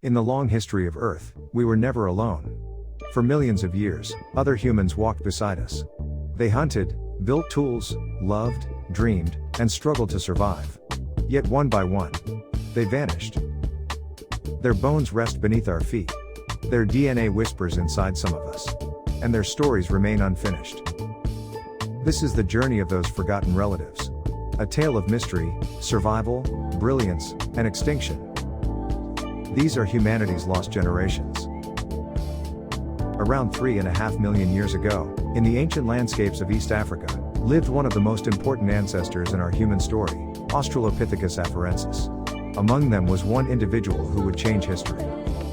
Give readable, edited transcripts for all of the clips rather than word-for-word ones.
In the long history of Earth, we were never alone. For millions of years, other humans walked beside us. They hunted, built tools, loved, dreamed, and struggled to survive. Yet one by one, they vanished. Their bones rest beneath our feet. Their DNA whispers inside some of us. And their stories remain unfinished. This is the journey of those forgotten relatives. A tale of mystery, survival, brilliance, and extinction. These are humanity's lost generations. Around 3.5 million years ago, in the ancient landscapes of East Africa, lived one of the most important ancestors in our human story, Australopithecus afarensis. Among them was one individual who would change history.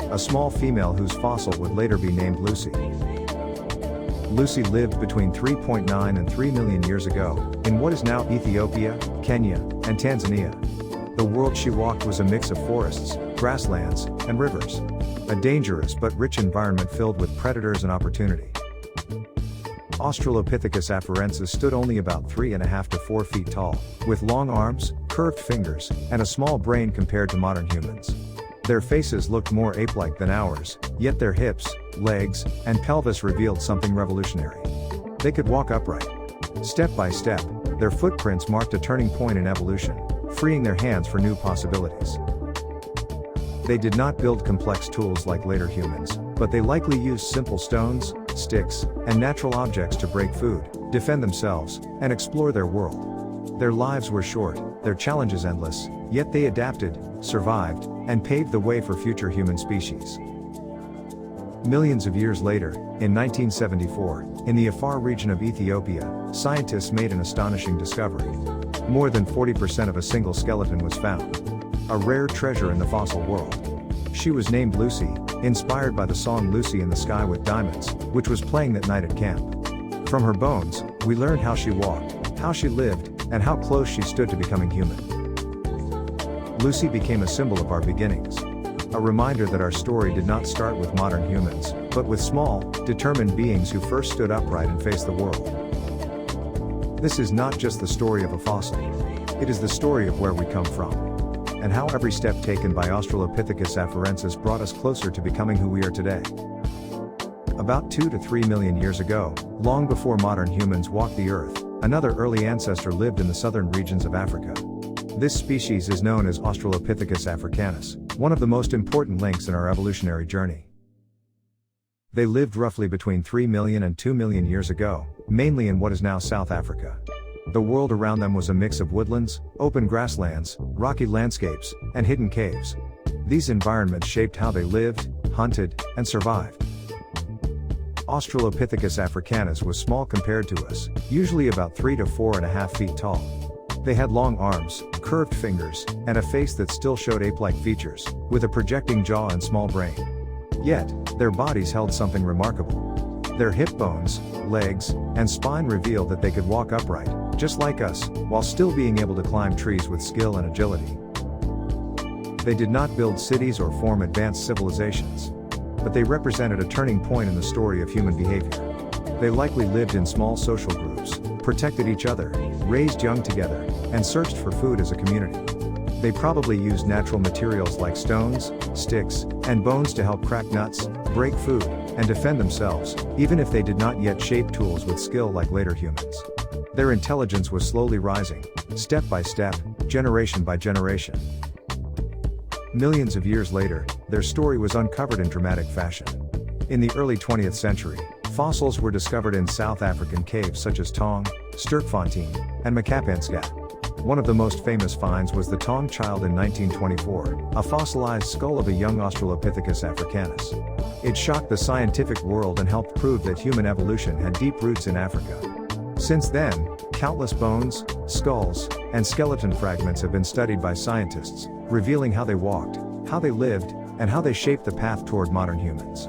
A small female whose fossil would later be named Lucy. Lucy lived between 3.9 and 3 million years ago, in what is now Ethiopia, Kenya, and Tanzania. The world she walked was a mix of forests, grasslands, and rivers. A dangerous but rich environment filled with predators and opportunity. Australopithecus afarensis stood only about 3.5 to 4 feet tall, with long arms, curved fingers, and a small brain compared to modern humans. Their faces looked more ape-like than ours, yet their hips, legs, and pelvis revealed something revolutionary. They could walk upright. Step by step, their footprints marked a turning point in evolution, freeing their hands for new possibilities. They did not build complex tools like later humans, but they likely used simple stones, sticks, and natural objects to break food, defend themselves, and explore their world. Their lives were short, their challenges endless, yet they adapted, survived, and paved the way for future human species. Millions of years later, in 1974, in the Afar region of Ethiopia, scientists made an astonishing discovery. More than 40% of a single skeleton was found. A rare treasure in the fossil world. She was named Lucy, inspired by the song Lucy in the Sky with Diamonds, which was playing that night at camp. From her bones, we learned how she walked, how she lived, and how close she stood to becoming human. Lucy became a symbol of our beginnings. A reminder that our story did not start with modern humans, but with small, determined beings who first stood upright and faced the world. This is not just the story of a fossil. It is the story of where we come from. And how every step taken by Australopithecus afarensis brought us closer to becoming who we are today. About 2 to 3 million years ago, long before modern humans walked the earth, another early ancestor lived in the southern regions of Africa. This species is known as Australopithecus africanus, one of the most important links in our evolutionary journey. They lived roughly between 3 million and 2 million years ago, mainly in what is now South Africa. The world around them was a mix of woodlands, open grasslands, rocky landscapes, and hidden caves. These environments shaped how they lived, hunted, and survived. Australopithecus africanus was small compared to us, usually about 3 to 4.5 feet tall. They had long arms, curved fingers, and a face that still showed ape-like features, with a projecting jaw and small brain. Yet, their bodies held something remarkable. Their hip bones, legs, and spine revealed that they could walk upright, just like us, while still being able to climb trees with skill and agility. They did not build cities or form advanced civilizations. But they represented a turning point in the story of human behavior. They likely lived in small social groups, protected each other, raised young together, and searched for food as a community. They probably used natural materials like stones, sticks, and bones to help crack nuts, break food, and defend themselves, even if they did not yet shape tools with skill like later humans. Their intelligence was slowly rising, step by step, generation by generation. Millions of years later, their story was uncovered in dramatic fashion. In the early 20th century, fossils were discovered in South African caves such as Tong, Sterkfontein, and Makapansgat. One of the most famous finds was the Tong child in 1924, a fossilized skull of a young Australopithecus africanus. It shocked the scientific world and helped prove that human evolution had deep roots in Africa. Since then, countless bones, skulls, and skeleton fragments have been studied by scientists, revealing how they walked, how they lived, and how they shaped the path toward modern humans.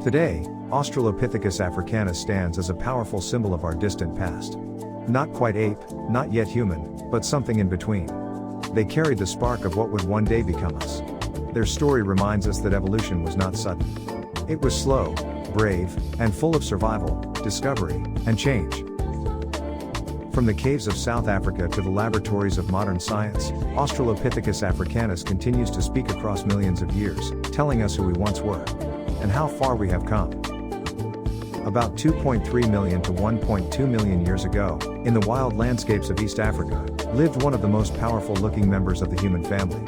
Today, Australopithecus africanus stands as a powerful symbol of our distant past. Not quite ape, not yet human, but something in between. They carried the spark of what would one day become us. Their story reminds us that evolution was not sudden. It was slow, brave, and full of survival, discovery, and change. From the caves of South Africa to the laboratories of modern science, Australopithecus africanus continues to speak across millions of years, telling us who we once were and how far we have come. About 2.3 million to 1.2 million years ago, in the wild landscapes of East Africa, lived one of the most powerful-looking members of the human family.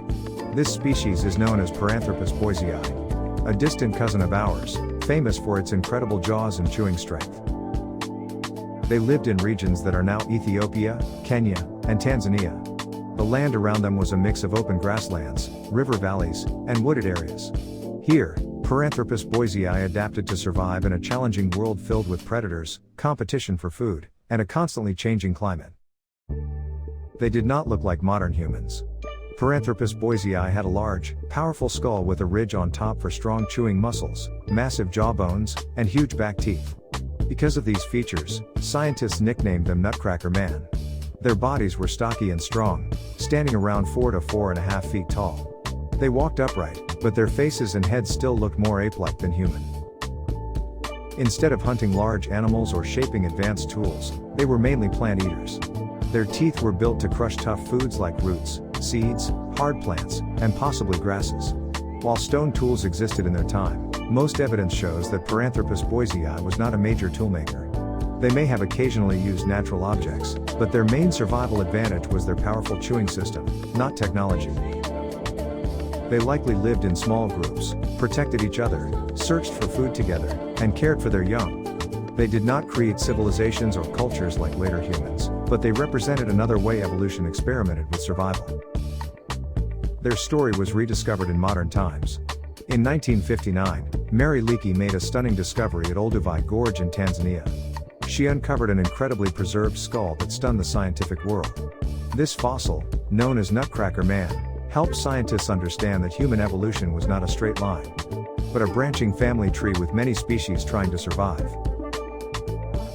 This species is known as Paranthropus boisei, a distant cousin of ours, famous for its incredible jaws and chewing strength. They lived in regions that are now Ethiopia, Kenya, and Tanzania. The land around them was a mix of open grasslands, river valleys, and wooded areas. Here, Paranthropus boisei adapted to survive in a challenging world filled with predators, competition for food, and a constantly changing climate. They did not look like modern humans. Paranthropus boisei had a large, powerful skull with a ridge on top for strong chewing muscles, massive jawbones, and huge back teeth. Because of these features, scientists nicknamed them Nutcracker Man. Their bodies were stocky and strong, standing around 4 to 4.5 feet tall. They walked upright, but their faces and heads still looked more ape-like than human. Instead of hunting large animals or shaping advanced tools, they were mainly plant eaters. Their teeth were built to crush tough foods like roots, seeds, hard plants, and possibly grasses. While stone tools existed in their time, most evidence shows that Paranthropus boisei was not a major toolmaker. They may have occasionally used natural objects, but their main survival advantage was their powerful chewing system, not technology. They likely lived in small groups, protected each other, searched for food together, and cared for their young. They did not create civilizations or cultures like later humans, but they represented another way evolution experimented with survival. Their story was rediscovered in modern times. In 1959, Mary Leakey made a stunning discovery at Olduvai Gorge in Tanzania. She uncovered an incredibly preserved skull that stunned the scientific world. This fossil, known as Nutcracker Man, helped scientists understand that human evolution was not a straight line, but a branching family tree with many species trying to survive.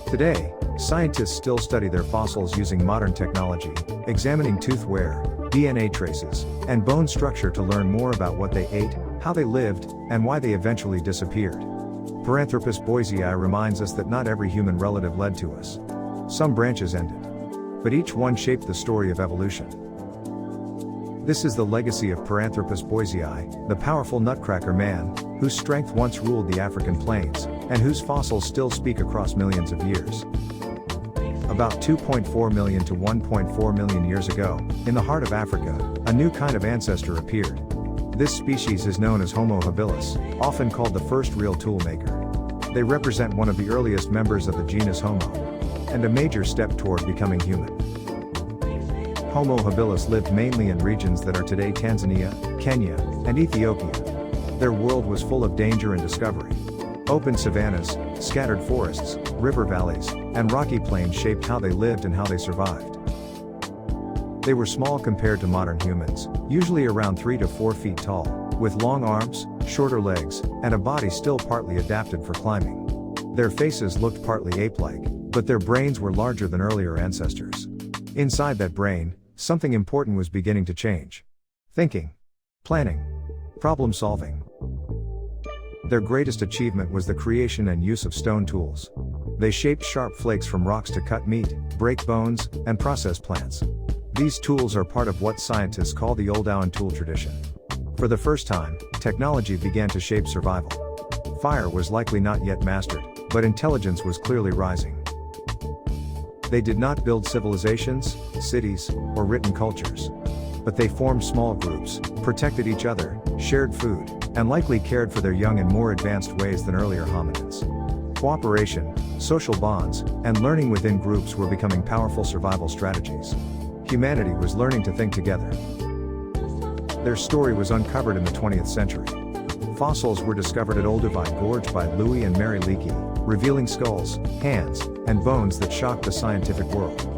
Today, scientists still study their fossils using modern technology, examining tooth wear, DNA traces, and bone structure to learn more about what they ate, how they lived, and why they eventually disappeared. Paranthropus boisei reminds us that not every human relative led to us. Some branches ended, but each one shaped the story of evolution. This is the legacy of Paranthropus boisei, the powerful Nutcracker Man, whose strength once ruled the African plains, and whose fossils still speak across millions of years. About 2.4 million to 1.4 million years ago, in the heart of Africa, a new kind of ancestor appeared. This species is known as Homo habilis, often called the first real toolmaker. They represent one of the earliest members of the genus Homo, and a major step toward becoming human. Homo habilis lived mainly in regions that are today Tanzania, Kenya, and Ethiopia. Their world was full of danger and discovery. Open savannas, scattered forests, river valleys, and rocky plains shaped how they lived and how they survived. They were small compared to modern humans, usually around 3 to 4 feet tall, with long arms, shorter legs, and a body still partly adapted for climbing. Their faces looked partly ape-like, but their brains were larger than earlier ancestors. Inside that brain, something important was beginning to change. Thinking, planning, problem solving. Their greatest achievement was the creation and use of stone tools. They shaped sharp flakes from rocks to cut meat, break bones, and process plants. These tools are part of what scientists call the Oldowan tool tradition. For the first time, technology began to shape survival. Fire was likely not yet mastered, but intelligence was clearly rising. They did not build civilizations, cities, or written cultures. But they formed small groups, protected each other, shared food, and likely cared for their young in more advanced ways than earlier hominins. Cooperation, social bonds, and learning within groups were becoming powerful survival strategies. Humanity was learning to think together. Their story was uncovered in the 20th century. Fossils were discovered at Olduvai Gorge by Louis and Mary Leakey, revealing skulls, hands, and bones that shocked the scientific world.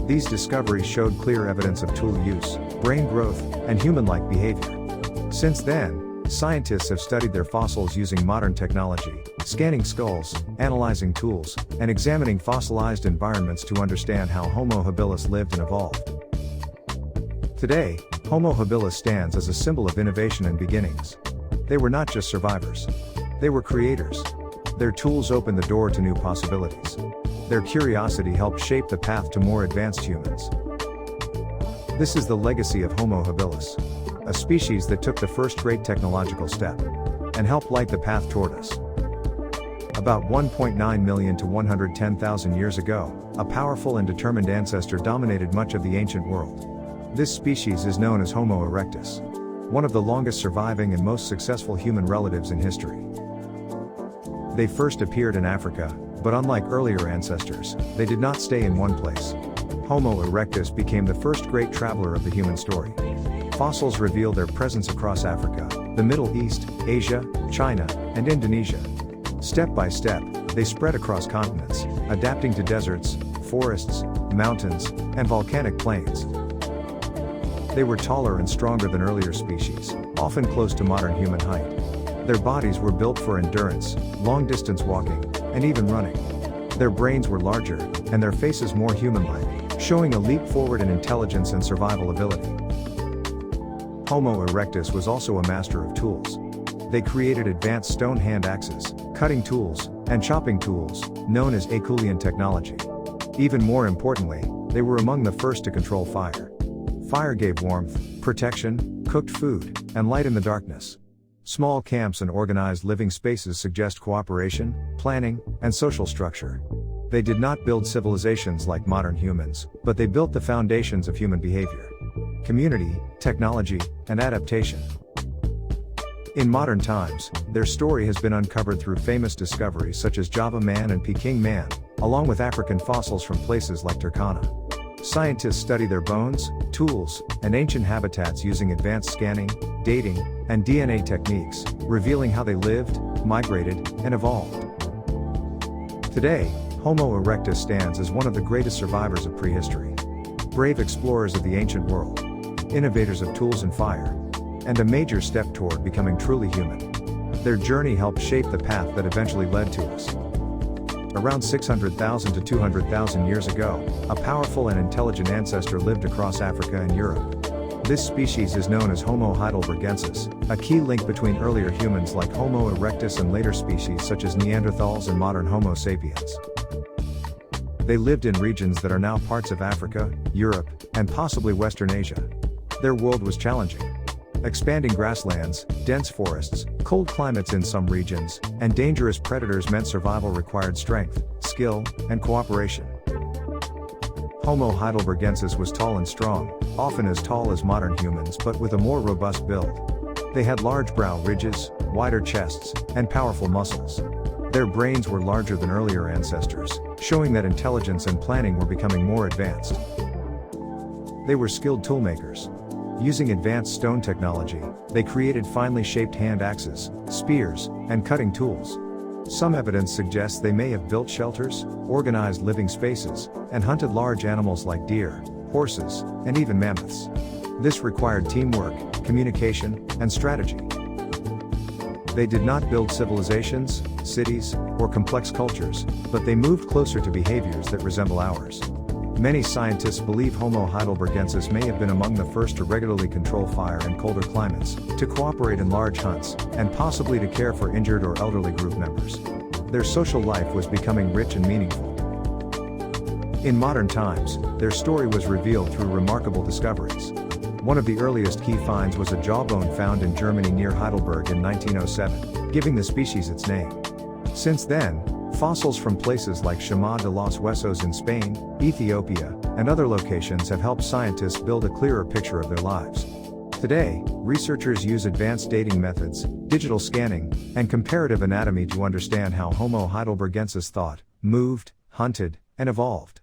These discoveries showed clear evidence of tool use, brain growth, and human-like behavior. Since then, scientists have studied their fossils using modern technology, scanning skulls, analyzing tools, and examining fossilized environments to understand how Homo habilis lived and evolved. Today, Homo habilis stands as a symbol of innovation and beginnings. They were not just survivors. They were creators. Their tools opened the door to new possibilities. Their curiosity helped shape the path to more advanced humans. This is the legacy of Homo habilis, a species that took the first great technological step and helped light the path toward us. About 1.9 million to 110,000 years ago, a powerful and determined ancestor dominated much of the ancient world. This species is known as Homo erectus, one of the longest surviving and most successful human relatives in history. They first appeared in Africa, but unlike earlier ancestors, they did not stay in one place. Homo erectus became the first great traveler of the human story. Fossils reveal their presence across Africa, the Middle East, Asia, China, and Indonesia. Step by step, they spread across continents, adapting to deserts, forests, mountains, and volcanic plains. They were taller and stronger than earlier species, often close to modern human height. Their bodies were built for endurance, long-distance walking, and even running. Their brains were larger, and their faces more human-like, showing a leap forward in intelligence and survival ability. Homo erectus was also a master of tools. They created advanced stone hand axes, cutting tools, and chopping tools, known as Acheulean technology. Even more importantly, they were among the first to control fire. Fire gave warmth, protection, cooked food, and light in the darkness. Small camps and organized living spaces suggest cooperation, planning, and social structure. They did not build civilizations like modern humans, but they built the foundations of human behavior: community, technology, and adaptation. In modern times, their story has been uncovered through famous discoveries such as Java Man and Peking Man, along with African fossils from places like Turkana. Scientists study their bones, tools, and ancient habitats using advanced scanning, dating, and DNA techniques, revealing how they lived, migrated, and evolved. Today, Homo erectus stands as one of the greatest survivors of prehistory. Brave explorers of the ancient world, innovators of tools and fire, and a major step toward becoming truly human. Their journey helped shape the path that eventually led to us. Around 600,000 to 200,000 years ago, a powerful and intelligent ancestor lived across Africa and Europe. This species is known as Homo heidelbergensis, a key link between earlier humans like Homo erectus and later species such as Neanderthals and modern Homo sapiens. They lived in regions that are now parts of Africa, Europe, and possibly Western Asia. Their world was challenging. Expanding grasslands, dense forests, cold climates in some regions, and dangerous predators meant survival required strength, skill, and cooperation. Homo heidelbergensis was tall and strong, often as tall as modern humans but with a more robust build. They had large brow ridges, wider chests, and powerful muscles. Their brains were larger than earlier ancestors, showing that intelligence and planning were becoming more advanced. They were skilled toolmakers. Using advanced stone technology, they created finely shaped hand axes, spears, and cutting tools. Some evidence suggests they may have built shelters, organized living spaces, and hunted large animals like deer, horses, and even mammoths. This required teamwork, communication, and strategy. They did not build civilizations, cities, or complex cultures, but they moved closer to behaviors that resemble ours. Many scientists believe Homo heidelbergensis may have been among the first to regularly control fire in colder climates, to cooperate in large hunts, and possibly to care for injured or elderly group members. Their social life was becoming rich and meaningful. In modern times, their story was revealed through remarkable discoveries. One of the earliest key finds was a jawbone found in Germany near Heidelberg in 1907, giving the species its name. Since then, fossils from places like Chama de los Huesos in Spain, Ethiopia, and other locations have helped scientists build a clearer picture of their lives. Today, researchers use advanced dating methods, digital scanning, and comparative anatomy to understand how Homo heidelbergensis thought, moved, hunted, and evolved.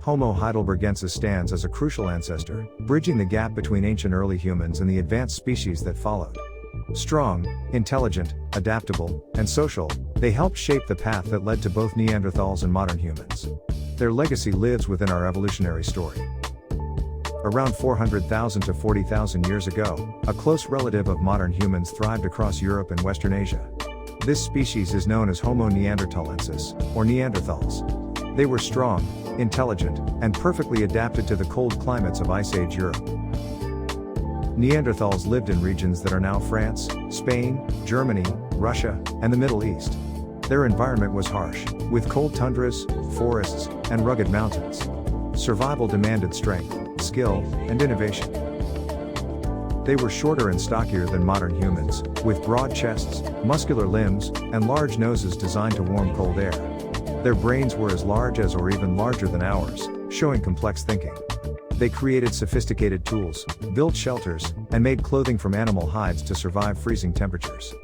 Homo heidelbergensis stands as a crucial ancestor, bridging the gap between ancient early humans and the advanced species that followed. Strong, intelligent, adaptable, and social, they helped shape the path that led to both Neanderthals and modern humans. Their legacy lives within our evolutionary story. Around 400,000 to 40,000 years ago, a close relative of modern humans thrived across Europe and Western Asia. This species is known as Homo neanderthalensis, or Neanderthals. They were strong, intelligent, and perfectly adapted to the cold climates of Ice Age Europe. Neanderthals lived in regions that are now France, Spain, Germany, Russia, and the Middle East. Their environment was harsh, with cold tundras, forests, and rugged mountains. Survival demanded strength, skill, and innovation. They were shorter and stockier than modern humans, with broad chests, muscular limbs, and large noses designed to warm cold air. Their brains were as large as or even larger than ours, showing complex thinking. They created sophisticated tools, built shelters, and made clothing from animal hides to survive freezing temperatures.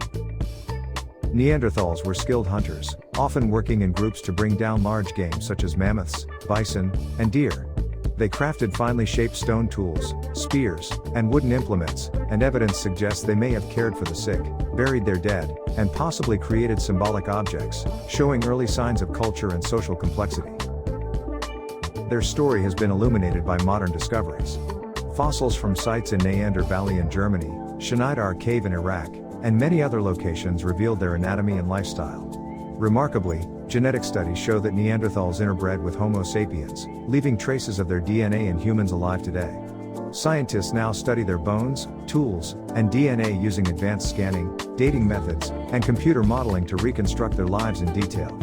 Neanderthals were skilled hunters, often working in groups to bring down large game such as mammoths, bison, and deer. They crafted finely shaped stone tools, spears, and wooden implements, and evidence suggests they may have cared for the sick, buried their dead, and possibly created symbolic objects, showing early signs of culture and social complexity. Their story has been illuminated by modern discoveries. Fossils from sites in Neander Valley in Germany, Shanidar Cave in Iraq, and many other locations revealed their anatomy and lifestyle. Remarkably, genetic studies show that Neanderthals interbred with Homo sapiens, leaving traces of their DNA in humans alive today. Scientists now study their bones, tools, and DNA using advanced scanning, dating methods, and computer modeling to reconstruct their lives in detail.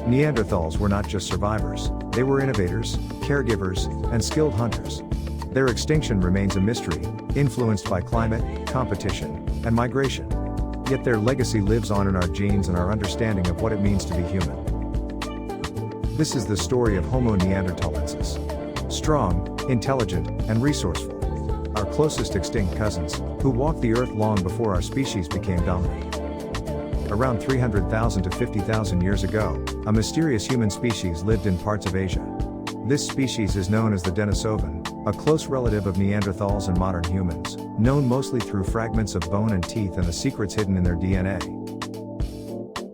Neanderthals were not just survivors, they were innovators, caregivers, and skilled hunters. Their extinction remains a mystery, influenced by climate, competition, and migration. Yet their legacy lives on in our genes and our understanding of what it means to be human. This is the story of Homo neanderthalensis. Strong, intelligent, and resourceful. Our closest extinct cousins, who walked the earth long before our species became dominant. Around 300,000 to 50,000 years ago, a mysterious human species lived in parts of Asia. This species is known as the Denisovan, a close relative of Neanderthals and modern humans, known mostly through fragments of bone and teeth and the secrets hidden in their DNA.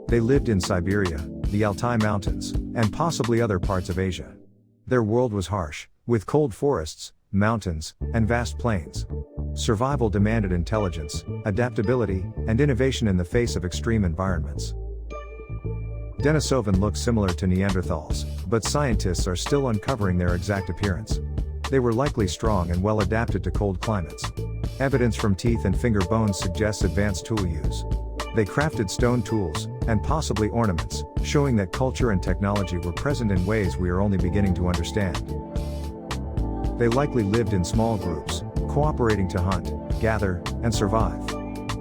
They lived in Siberia, the Altai Mountains, and possibly other parts of Asia. Their world was harsh, with cold forests, mountains, and vast plains. Survival demanded intelligence, adaptability, and innovation in the face of extreme environments. Denisovan looks similar to Neanderthals, but scientists are still uncovering their exact appearance. They were likely strong and well adapted to cold climates. Evidence from teeth and finger bones suggests advanced tool use. They crafted stone tools, and possibly ornaments, showing that culture and technology were present in ways we are only beginning to understand. They likely lived in small groups, cooperating to hunt, gather, and survive.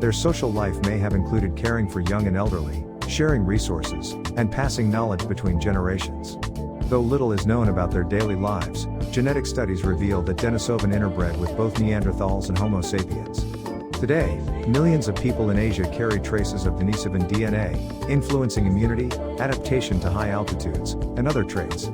Their social life may have included caring for young and elderly, sharing resources, and passing knowledge between generations. Though little is known about their daily lives, genetic studies reveal that Denisovan interbred with both Neanderthals and Homo sapiens. Today, millions of people in Asia carry traces of Denisovan DNA, influencing immunity, adaptation to high altitudes, and other traits.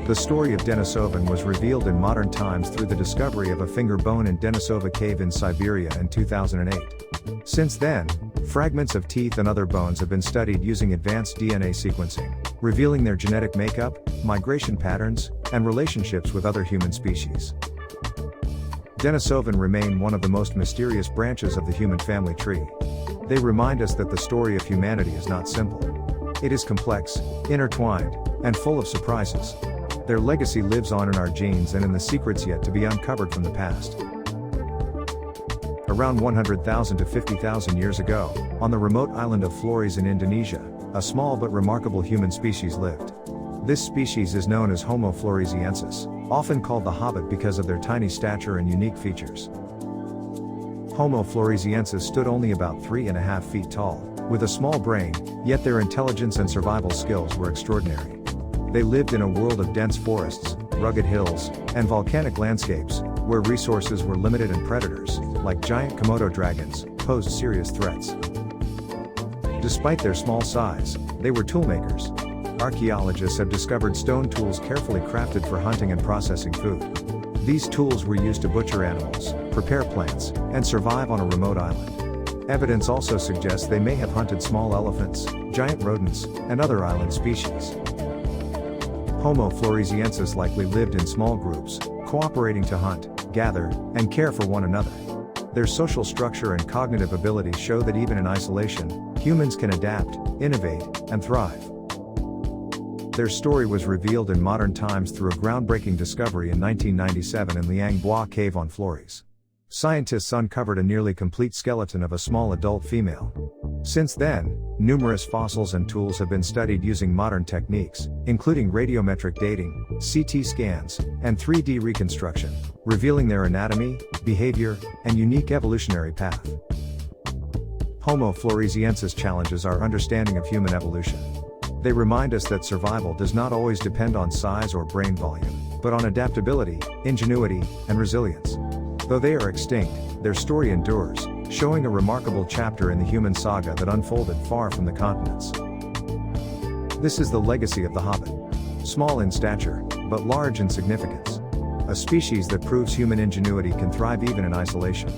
The story of Denisovan was revealed in modern times through the discovery of a finger bone in Denisova Cave in Siberia in 2008. Since then, fragments of teeth and other bones have been studied using advanced DNA sequencing, revealing their genetic makeup, migration patterns, and relationships with other human species. Denisovan remain one of the most mysterious branches of the human family tree. They remind us that the story of humanity is not simple. It is complex, intertwined, and full of surprises. Their legacy lives on in our genes and in the secrets yet to be uncovered from the past. Around 100,000 to 50,000 years ago, on the remote island of Flores in Indonesia, a small but remarkable human species lived. This species is known as Homo floresiensis, often called the Hobbit because of their tiny stature and unique features. Homo floresiensis stood only about 3.5 feet tall, with a small brain, yet their intelligence and survival skills were extraordinary. They lived in a world of dense forests, rugged hills, and volcanic landscapes, where resources were limited and predators, like giant Komodo dragons, posed serious threats. Despite their small size, they were toolmakers. Archaeologists have discovered stone tools carefully crafted for hunting and processing food. These tools were used to butcher animals, prepare plants, and survive on a remote island. Evidence also suggests they may have hunted small elephants, giant rodents, and other island species. Homo floresiensis likely lived in small groups, cooperating to hunt, gather, and care for one another. Their social structure and cognitive abilities show that even in isolation, humans can adapt, innovate, and thrive. Their story was revealed in modern times through a groundbreaking discovery in 1997 in Liang Bois Cave on Flores. Scientists uncovered a nearly complete skeleton of a small adult female. Since then, numerous fossils and tools have been studied using modern techniques, including radiometric dating, CT scans, and 3D reconstruction, revealing their anatomy, behavior, and unique evolutionary path. Homo floresiensis challenges our understanding of human evolution. They remind us that survival does not always depend on size or brain volume, but on adaptability, ingenuity, and resilience. Though they are extinct, their story endures, showing a remarkable chapter in the human saga that unfolded far from the continents. This is the legacy of the Hobbit. Small in stature, but large in significance. A species that proves human ingenuity can thrive even in isolation.